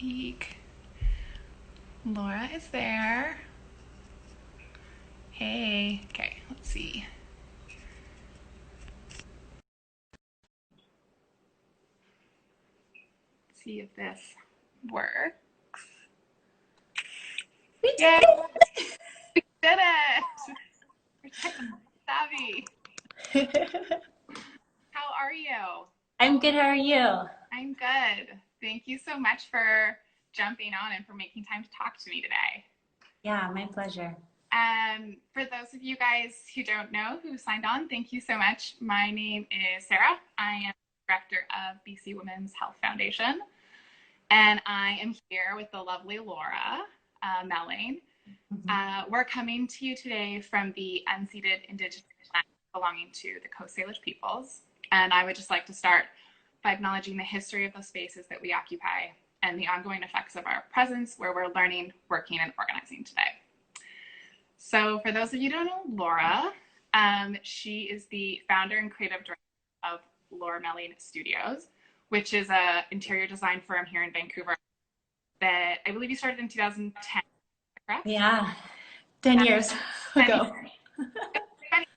peek. Laura is there. Hey. Okay, let's see. See if this works. We Yay! did We did it! We're tech savvy. it! How are you? I'm good. How are you? I'm good. Thank you so much for jumping on and for making time to talk to me today. Yeah, my pleasure. For those of you guys who don't know who signed on, thank you so much. My name is Sarah. I am director of BC Women's Health Foundation, and I am here with the lovely Laura Melling. We're coming to you today from the unceded Indigenous land belonging to the Coast Salish peoples, and I would just like to start by acknowledging the history of the spaces that we occupy and the ongoing effects of our presence where we're learning, working, and organizing today. So for those of you who don't know Laura, she is the founder and creative director of Laura Melling Studios, which is an interior design firm here in Vancouver that I believe you started in 2010, correct? Yeah, 10 years ago.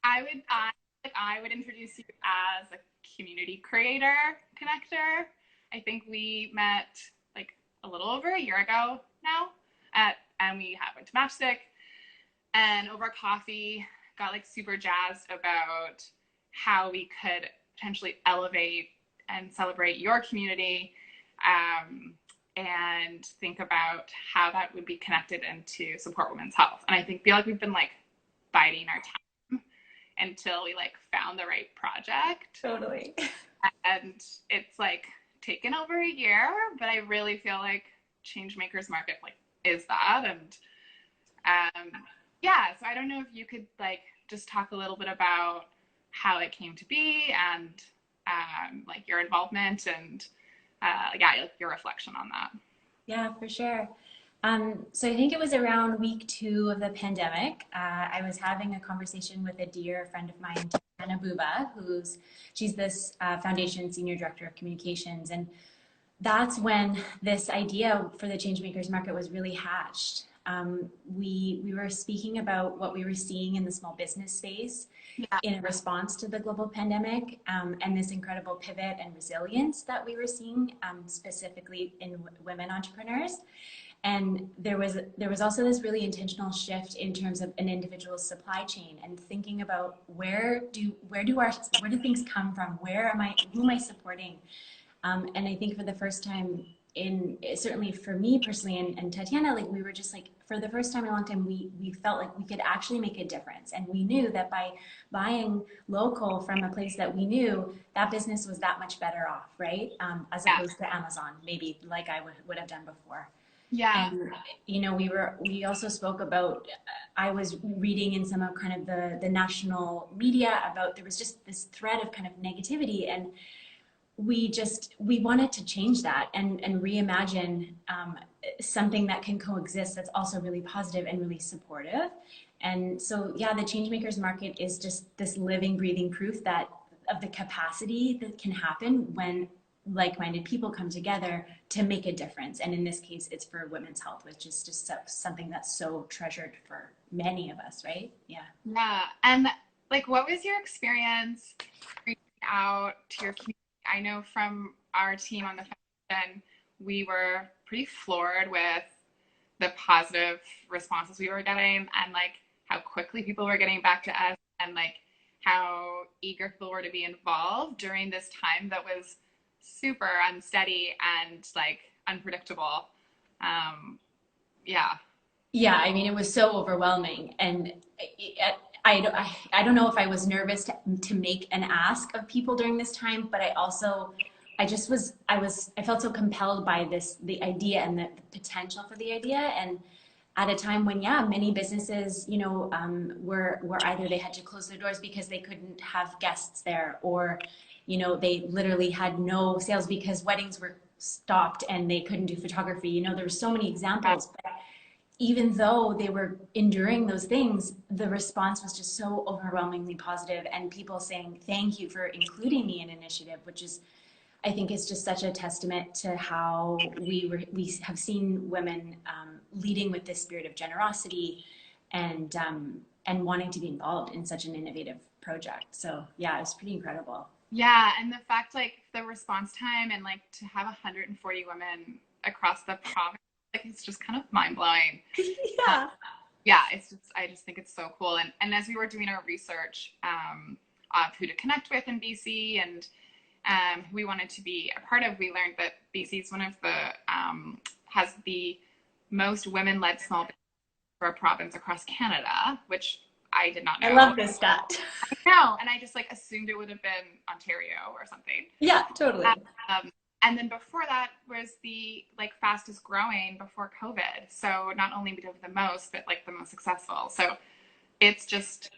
I would introduce you as a community creator connector. I think we met like a little over a year ago now, and we went to Matchstick and over coffee got like super jazzed about how we could potentially elevate and celebrate your community, and think about how that would be connected into support women's health. And I feel like we've been like biding our time until we like found the right project. Totally. And it's like taken over a year, but I really feel like Changemakers Market like is that. And yeah, so I don't know if you could like just talk a little bit about how it came to be and like your involvement and yeah, like your reflection on that. Yeah, for sure. So I think it was around week 2 of the pandemic. I was having a conversation with a dear friend of mine, Tatiana Buba, she's this foundation senior director of communications, and that's when this idea for the Changemakers Market was really hatched. We were speaking about what we were seeing in the small business space in response to the global pandemic, and this incredible pivot and resilience that we were seeing, specifically in women entrepreneurs. And there was also this really intentional shift in terms of an individual's supply chain and thinking about where do things come from? Who am I supporting? And I think for the first time certainly for me personally and Tatiana, like we were just like, for the first time in a long time, we felt like we could actually make a difference. And we knew that by buying local from a place that we knew, that business was that much better off, right? As opposed to Amazon, maybe like I would have done before. Yeah. And, we also spoke about, I was reading in some of kind of the national media about, there was just this thread of kind of negativity, and we wanted to change that and reimagine something that can coexist that's also really positive and really supportive. And so, yeah, the Changemakers Market is just this living, breathing proof of the capacity that can happen when like-minded people come together to make a difference. And in this case, it's for women's health, which is just something that's so treasured for many of us, right? Yeah. Yeah. And like, what was your experience reaching out to your community? I know from our team on the foundation, we were pretty floored with the positive responses we were getting and like how quickly people were getting back to us and like how eager people were to be involved during this time that was super unsteady and like unpredictable. Yeah. Yeah, I mean, it was so overwhelming. And I don't know if I was nervous to make an ask of people during this time, but I felt so compelled by the idea and the potential for the idea. And at a time when, yeah, many businesses, were either they had to close their doors because they couldn't have guests there, or, they literally had no sales because weddings were stopped and they couldn't do photography. There were so many examples, but even though they were enduring those things, the response was just so overwhelmingly positive, and people saying, thank you for including me in initiative, which is, I think it's just such a testament to how we have seen women leading with this spirit of generosity and wanting to be involved in such an innovative project. So yeah, it was pretty incredible. Yeah, and the fact like the response time and like to have 140 women across the province, like it's just kind of mind blowing. Yeah. Yeah, it's just I just think it's so cool. And as we were doing our research of who to connect with in BC and who we wanted to be a part of, we learned that BC is one of the has the most women-led small business for a province across Canada, which I did not I know. love this stat. No, and I just like assumed it would have been Ontario or something. Yeah, totally. Um, and then before that was the like fastest growing before COVID. So not only we did the most, but like the most successful. So it's just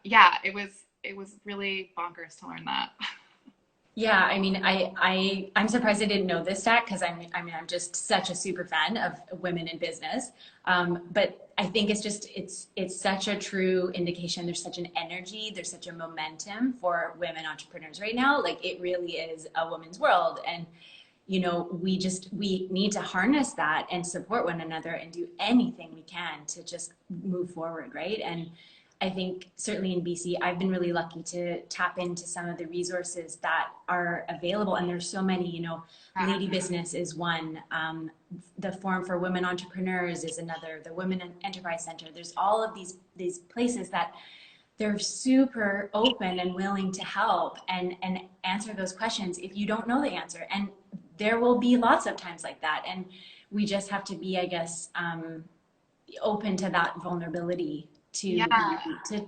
yeah, it was really bonkers to learn that. Yeah, I mean, I'm surprised I didn't know this stat because I'm just such a super fan of women in business. But I think it's such a true indication. There's such an energy, there's such a momentum for women entrepreneurs right now. Like it really is a woman's world, and we need to harness that and support one another and do anything we can to just move forward, right? And I think certainly in BC, I've been really lucky to tap into some of the resources that are available. And there's so many, Lady Business is one, the Forum for Women Entrepreneurs is another, the Women Enterprise Center. There's all of these places that they're super open and willing to help and answer those questions if you don't know the answer. And there will be lots of times like that. And we just have to be, I guess, open to that vulnerability to Yeah, yeah,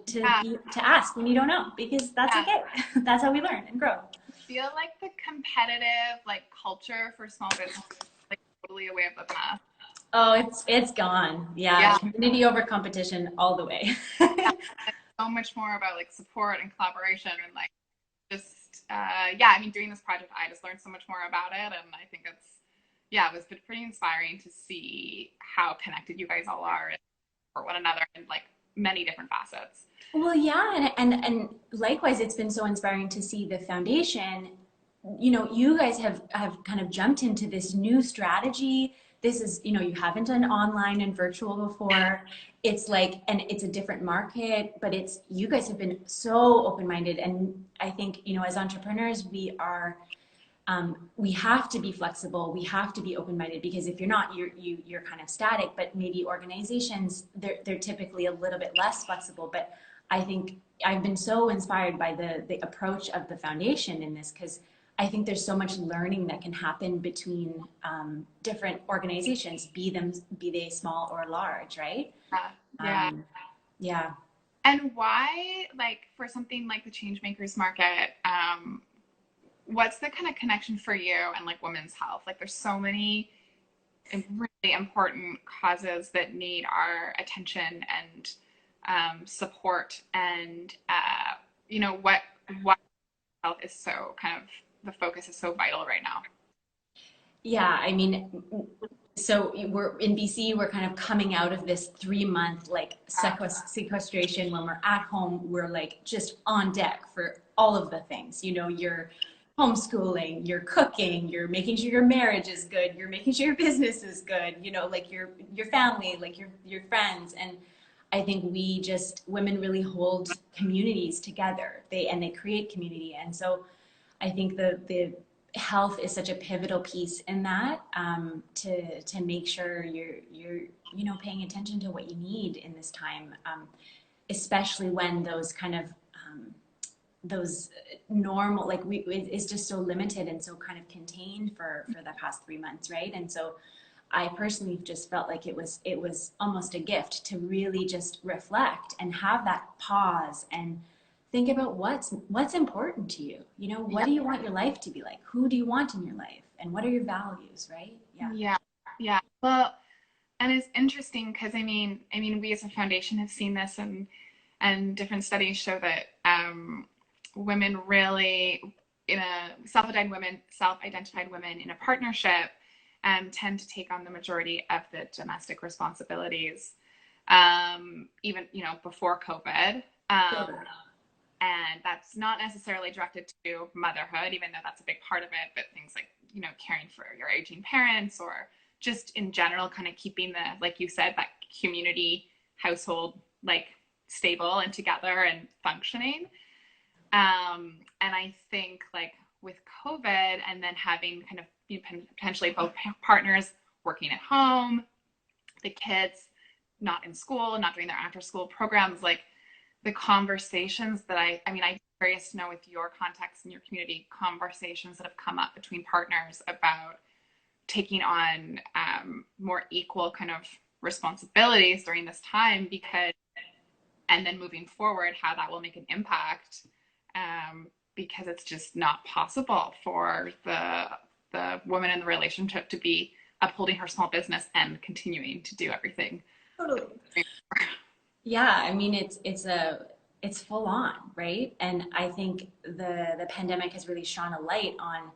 to ask when you don't know, because that's yeah. okay. That's how we learn and grow. I feel like the competitive like culture for small business is like totally a way of the past. Oh, it's gone. Yeah, Yeah, community over competition all the way. yeah. It's so much more about like support and collaboration and like just yeah. I mean, doing this project, I just learned so much more about it, and I think it's yeah, it was pretty inspiring to see how connected you guys all are for one another in like many different facets. Well, yeah, and likewise, it's been so inspiring to see the foundation. You guys have kind of jumped into this new strategy. This is, you haven't done online and virtual before. It's like, and it's a different market, but you guys have been so open-minded. And I think, as entrepreneurs, we have to be flexible. We have to be open-minded, because if you're not, you're kind of static. But maybe organizations, they're typically a little bit less flexible. But I think I've been so inspired by the approach of the foundation in this, because I think there's so much learning that can happen between different organizations, be they small or large, right? Yeah. Yeah. And why, like, for something like the Changemakers Market, what's the kind of connection for you and like women's health? Like, there's so many really important causes that need our attention and support, and why health is so kind of the focus is so vital right now. Yeah, I mean, so we're in BC, we're kind of coming out of this 3 month like sequestration. When we're at home, we're like just on deck for all of the things. You're homeschooling, you're cooking, you're making sure your marriage is good, you're making sure your business is good, like your family, like your friends. And I think women really hold communities together. They create community. And so I think the health is such a pivotal piece in that, to make sure you're paying attention to what you need in this time, especially when those kind of those normal, like is just so limited and so kind of contained for the past 3 months, right? And so I personally just felt like it was almost a gift to really just reflect and have that pause and think about what's important to you. What do you want your life to be like? Who do you want in your life? And what are your values, right? Yeah. Yeah, yeah. Well, and it's interesting because I mean, we as a foundation have seen this, and different studies show that women really in a self-identified women in a partnership tend to take on the majority of the domestic responsibilities, even before COVID. Sure. And that's not necessarily directed to motherhood, even though that's a big part of it, but things like, you know, caring for your aging parents, or just in general, kind of keeping the, like you said, that community household like stable and together and functioning. And I think like with COVID and then having kind of, you know, potentially both partners working at home, the kids not in school, not doing their after school programs, like the conversations that I mean, I'm curious to know with your context and your community, conversations that have come up between partners about taking on more equal kind of responsibilities during this time, because, and then moving forward, how that will make an impact, because it's just not possible for the woman in the relationship to be upholding her small business and continuing to do everything. Totally. Yeah, I mean it's full on, right? And I think the pandemic has really shone a light on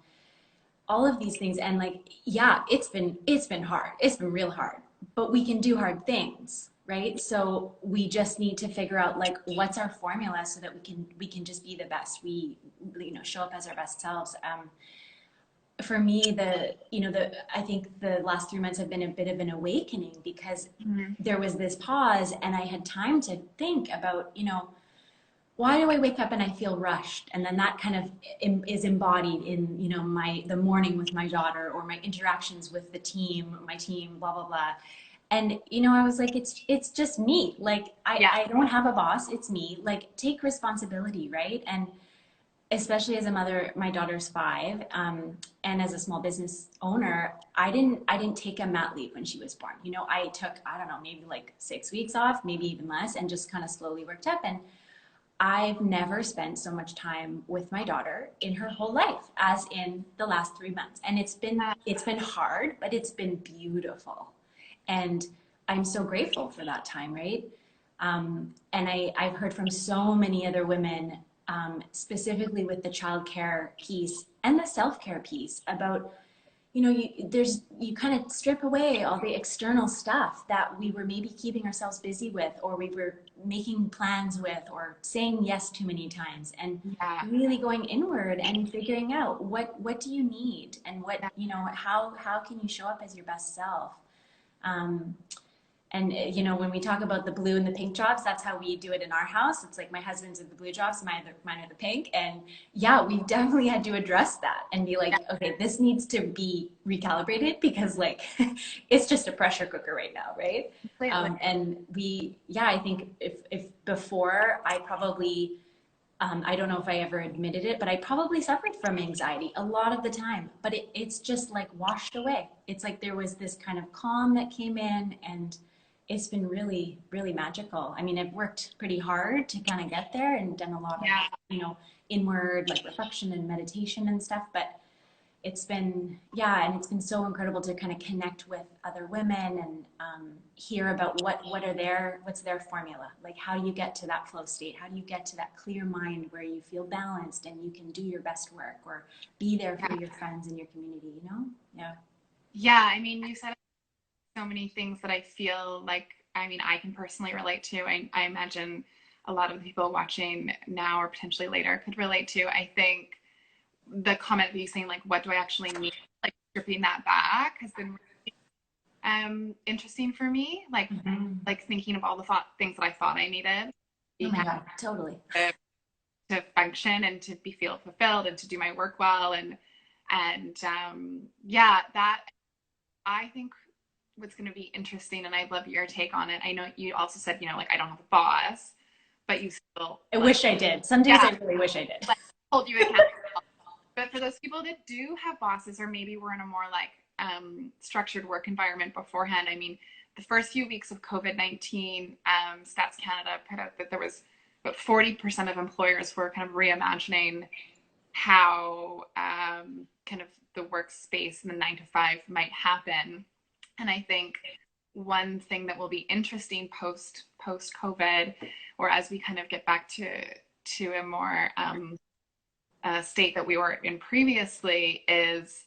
all of these things. And like, yeah, it's been hard. It's been real hard, but we can do hard things, right? So we just need to figure out like what's our formula so that we can just be the best. We, you know, show up as our best selves. For me, I think the last 3 months have been a bit of an awakening, because there was this pause and I had time to think about, you know, why do I wake up and I feel rushed? And then that kind of is embodied in, you know, the morning with my daughter, or my interactions with my team, blah, blah, blah. And, you know, I was like, it's just me. Like, I don't have a boss. It's me. Like, take responsibility, right? And especially as a mother, my daughter's 5, and as a small business owner, I didn't take a mat leave when she was born. You know, I took, I don't know, maybe like 6 weeks off, maybe even less, and just kind of slowly worked up. And I've never spent so much time with my daughter in her whole life as in the last 3 months. And it's been hard, but it's been beautiful. And I'm so grateful for that time, right? And I've heard from so many other women, specifically with the childcare piece and the self-care piece, about, you know, you kind of strip away all the external stuff that we were maybe keeping ourselves busy with, or we were making plans with, or saying yes too many times, and really going inward and figuring out what do you need, and what, you know, how can you show up as your best self. Um, and, you know, when we talk about the blue and the pink jobs, that's how we do it in our house. It's like my husband's in the blue jobs, mine are the pink. And yeah, we've definitely had to address that and be like, okay, this needs to be recalibrated, because like it's just a pressure cooker right now, right? And I think if before I probably, I don't know if I ever admitted it, but I probably suffered from anxiety a lot of the time. But it's just like washed away. It's like there was this kind of calm that came in, and it's been really, really magical. I mean, I've worked pretty hard to kind of get there, and done a lot of, you know, inward like reflection and meditation and stuff. But it's been, and it's been so incredible to kind of connect with other women, and hear about what's their formula. Like, how do you get to that flow state? How do you get to that clear mind where you feel balanced and you can do your best work, or be there for your friends and your community, you know? Yeah, I mean, you said so many things that I feel like, I mean, I can personally relate to. I imagine a lot of the people watching now or potentially later could relate to. I think the comment that you saying, like, what do I actually need? Like, stripping that back has been really interesting for me. Like, like thinking of all the things that I thought I needed. Oh my God, totally. To function and to feel fulfilled and to do my work well. And that I think what's going to be interesting, and I love your take on it. I know you also said, you know, like, I don't have a boss, but you still. I wish I did. Some days I really wish I did. Like, hold you accountable. But for those people that do have bosses, or maybe we're in a more like structured work environment beforehand, I mean, the first few weeks of COVID-19, Stats Canada put out that there was about 40% of employers were kind of reimagining how kind of the workspace and the 9 to 5 might happen. And I think one thing that will be interesting post COVID, or as we kind of get back to a more state that we were in previously, is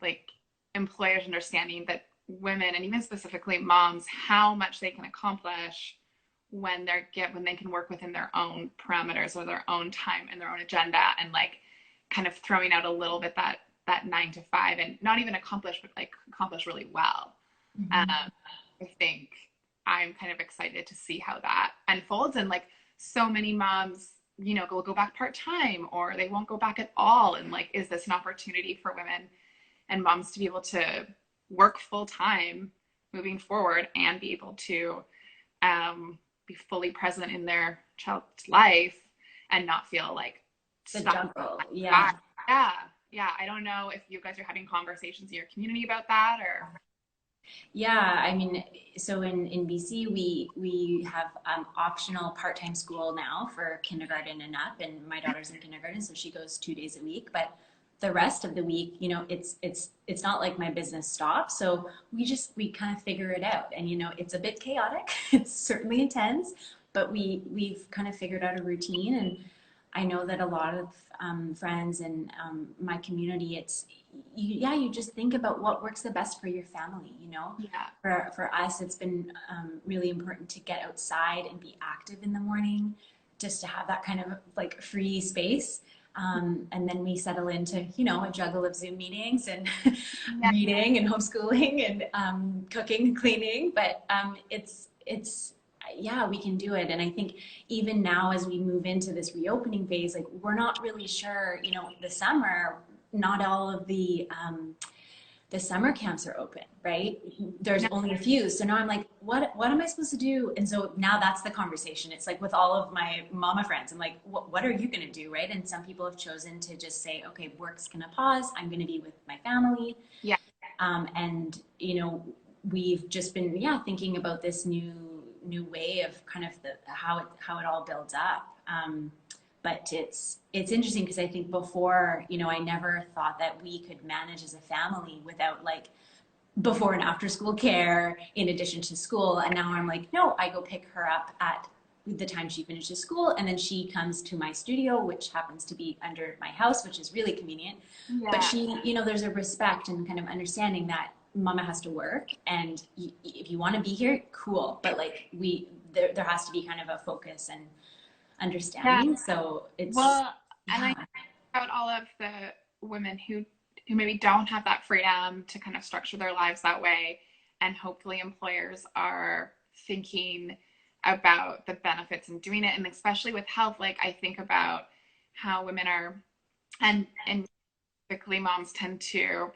like employers understanding that women, and even specifically moms, how much they can accomplish when they can work within their own parameters or their own time and their own agenda, and like kind of throwing out a little bit that 9 to 5, and not even accomplish, but like accomplish really well. Mm-hmm. I think I'm kind of excited to see how that unfolds. And like so many moms, go back part-time, or they won't go back at all. And like, is this an opportunity for women and moms to be able to work full time moving forward and be able to be fully present in their child's life and not feel like The stuck? juggle, yeah. Yeah. Yeah. I don't know if you guys are having conversations in your community about that, or. Yeah, I mean, so in BC, we have optional part-time school now for kindergarten and up, and my daughter's in kindergarten, so she goes 2 days a week. But the rest of the week, it's not like my business stops. So we kind of figure it out, and it's a bit chaotic. It's certainly intense, but we've kind of figured out a routine, and I know that a lot of friends and my community, you just think about what works the best for your family, Yeah. For us, it's been really important to get outside and be active in the morning, just to have that kind of like free space. And then we settle into, a juggle of Zoom meetings and Yeah. reading and homeschooling and cooking and cleaning. But yeah, we can do it. And I think even now, as we move into this reopening phase, like we're not really sure, the summer, not all of the summer camps are open, right? There's No. only a few. So now I'm like, what am I supposed to do? And so now that's the conversation. It's like with all of my mama friends, I'm like, what are you going to do, right? And some people have chosen to just say, okay, work's going to pause. I'm going to be with my family. Yeah. And we've just been, thinking about this new way of kind of how it all builds up. But it's interesting because I think before, I never thought that we could manage as a family without like before and after school care in addition to school. And now I'm like, no, I go pick her up at the time she finishes school, and then she comes to my studio, which happens to be under my house, which is really convenient. But Yeah. she, there's a respect and kind of understanding that mama has to work, and if you want to be here, cool. But like there has to be kind of a focus and Yeah. understanding. So Well, and I yeah. think about all of the women who maybe don't have that freedom to kind of structure their lives that way, and hopefully employers are thinking about the benefits in doing it, and especially with health. Like I think about how women are, and typically moms tend to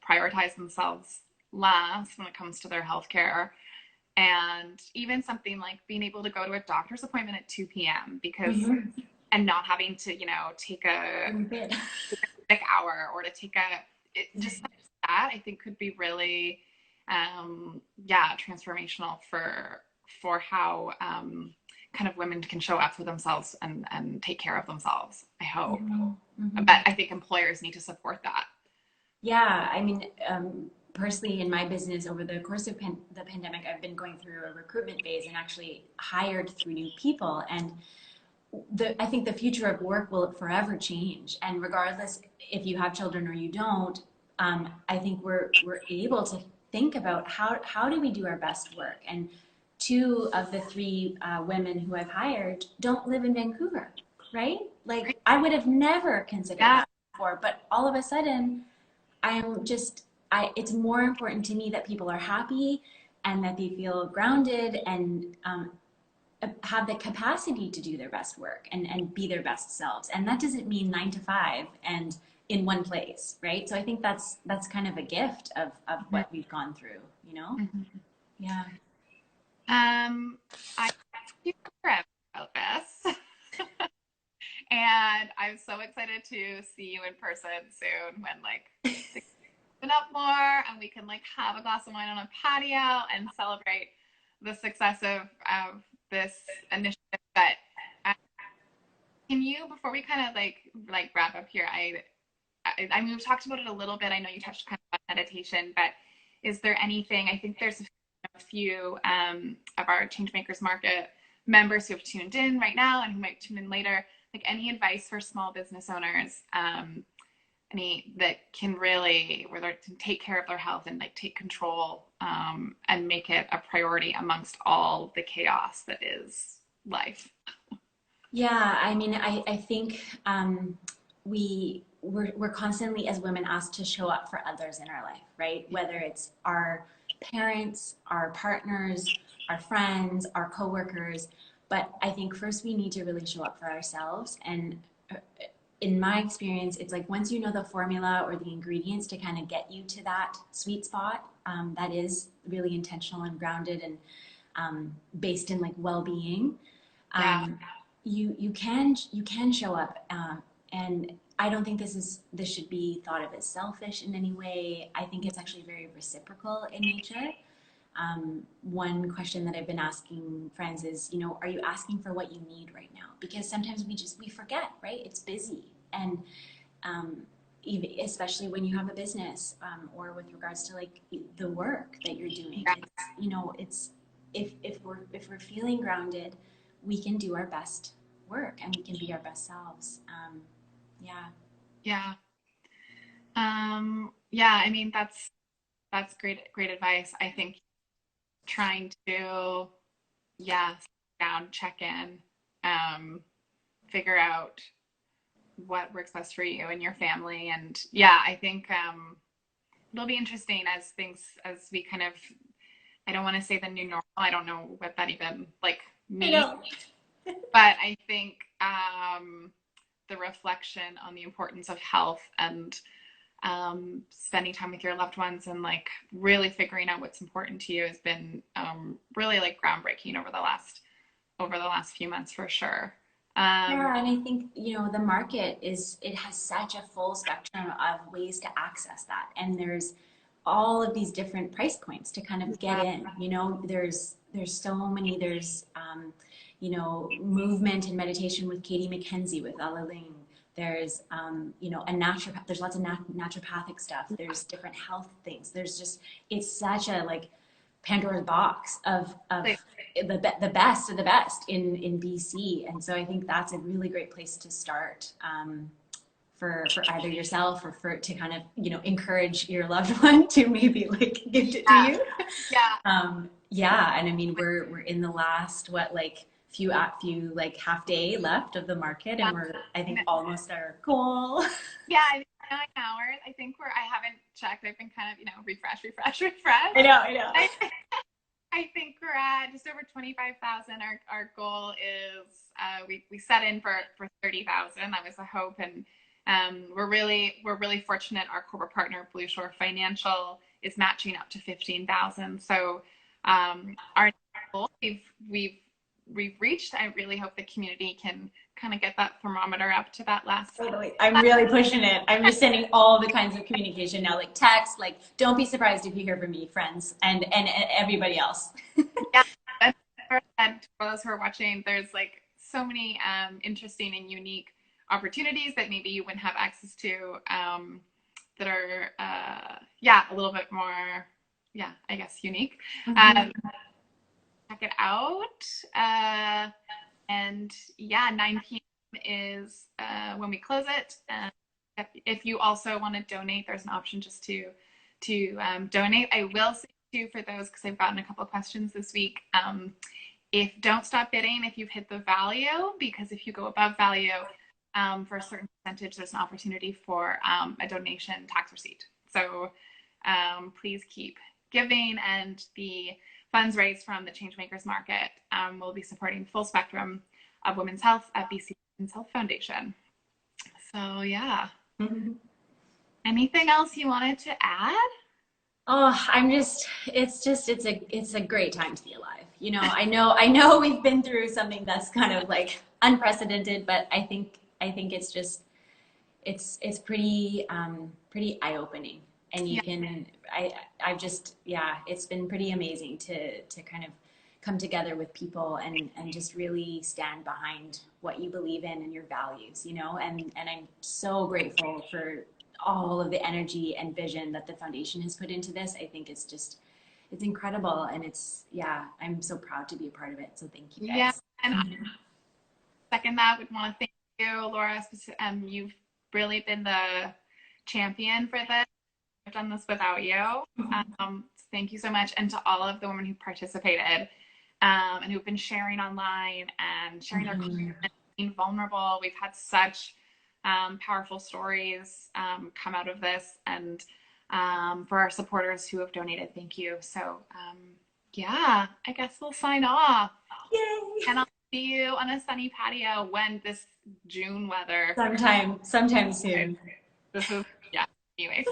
prioritize themselves last when it comes to their health care. And even something like being able to go to a doctor's appointment at 2 p.m. because, Mm-hmm. and not having to, take a sick hour, or to take just like that, I think could be really, transformational for how kind of women can show up for themselves and take care of themselves, I hope. Mm-hmm. Mm-hmm. But I think employers need to support that. Yeah, I mean, personally, in my business, over the course of the pandemic, I've been going through a recruitment phase and actually hired through new people. And I think the future of work will forever change. And regardless if you have children or you don't, I think we're able to think about how do we do our best work. And two of the three women who I've hired don't live in Vancouver, right? Like I would have never considered Yeah. that before, but all of a sudden it's more important to me that people are happy and that they feel grounded and have the capacity to do their best work and be their best selves. And that doesn't mean 9 to 5 and in one place, right? So I think that's kind of a gift of what we've gone through, you know? Mm-hmm. Yeah. I hear about this. And I'm so excited to see you in person soon when like things open up more and we can like have a glass of wine on a patio and celebrate the success of this initiative. But can you, before we kind of like wrap up here, I mean we've talked about it a little bit. I know you touched kind of on meditation, but is there anything? I think there's a few of our Changemakers Market members who have tuned in right now and who might tune in later. Like any advice for small business owners that can really, where they can take care of their health and like take control, and make it a priority amongst all the chaos that is life. Yeah, I mean, I think we're constantly as women asked to show up for others in our life, right? Whether it's our parents, our partners, our friends, our coworkers. But I think first we need to really show up for ourselves. And in my experience, it's like once you know the formula or the ingredients to kind of get you to that sweet spot, that is really intentional and grounded and based in like well-being. Yeah. Um, you can show up, and I don't think this should be thought of as selfish in any way. I think it's actually very reciprocal in nature. One question that I've been asking friends is, are you asking for what you need right now? Because sometimes we forget, right? It's busy, and um, even, especially when you have a business, or with regards to like the work that you're doing. Yeah. It's if we're feeling grounded, we can do our best work and we can be our best selves. Yeah. Yeah. Yeah, I mean that's great advice. I think trying to, yeah, sit down, check in, figure out what works best for you and your family. And yeah, I think it'll be interesting as we kind of, I don't want to say the new normal. I don't know what that even like I means, know. but I think the reflection on the importance of health and spending time with your loved ones and like really figuring out what's important to you has been really like groundbreaking over the last few months for sure. Um, Yeah, and I think, the market it has such a full spectrum of ways to access that. And there's all of these different price points to kind of get yeah, in. There's so many, there's movement and meditation with Katie McKenzie, with Ella Ling. There's a naturopath, there's lots of naturopathic stuff. There's different health things. It's such a like Pandora's box of like, the best of the best in BC. And so I think that's a really great place to start, for either yourself or for to kind of, encourage your loved one to maybe like gift it to yeah, you. yeah, Yeah. And I mean, we're in the last, what, like few like half day left of the market, yeah. and we're, I think, almost at our goal. Yeah, I think 9 hours. I think I haven't checked. I've been kind of, refresh. I know, I know. I, I think we're at just over 25,000. Our goal is we set in for 30,000. That was the hope, and we're really fortunate. Our corporate partner, Blue Shore Financial, is matching up to 15,000. So our goal we've reached. I really hope the community can kind of get that thermometer up to that last. Totally. I'm really pushing it. I'm just sending all the kinds of communication now, like text, like don't be surprised if you hear from me, friends, and everybody else. Yeah, and for those who are watching, there's like so many interesting and unique opportunities that maybe you wouldn't have access to, that are yeah, a little bit more, yeah, I guess unique. Mm-hmm. Check it out. And yeah, 9 p.m. is when we close it. If you also want to donate, there's an option just to donate. I will say too, for those, because I've gotten a couple of questions this week, if don't stop bidding if you've hit the value, because if you go above value, for a certain percentage, there's an opportunity for a donation tax receipt. So please keep giving, and the funds raised from the Changemakers Market will be supporting full spectrum of women's health at BC Women's Health Foundation. So yeah. Mm-hmm. Anything else you wanted to add? Oh, it's a great time to be alive. I know we've been through something that's kind of like unprecedented, but I think it's pretty eye-opening. And Yeah, I've just, yeah, it's been pretty amazing to kind of come together with people and just really stand behind what you believe in and your values, and I'm so grateful for all of the energy and vision that the foundation has put into this. I think it's incredible, and yeah, I'm so proud to be a part of it. So thank you yeah. guys. And I second that, would want to thank you, Laura. You've really been the champion for this. I've done this without you. Thank you so much. And to all of the women who participated and who've been sharing online and sharing their content, being vulnerable. We've had such powerful stories come out of this. And for our supporters who have donated, thank you. So yeah, I guess we'll sign off. Yay! And I'll see you on a sunny patio when this June weather. Sometime soon. This is, yeah, anyways.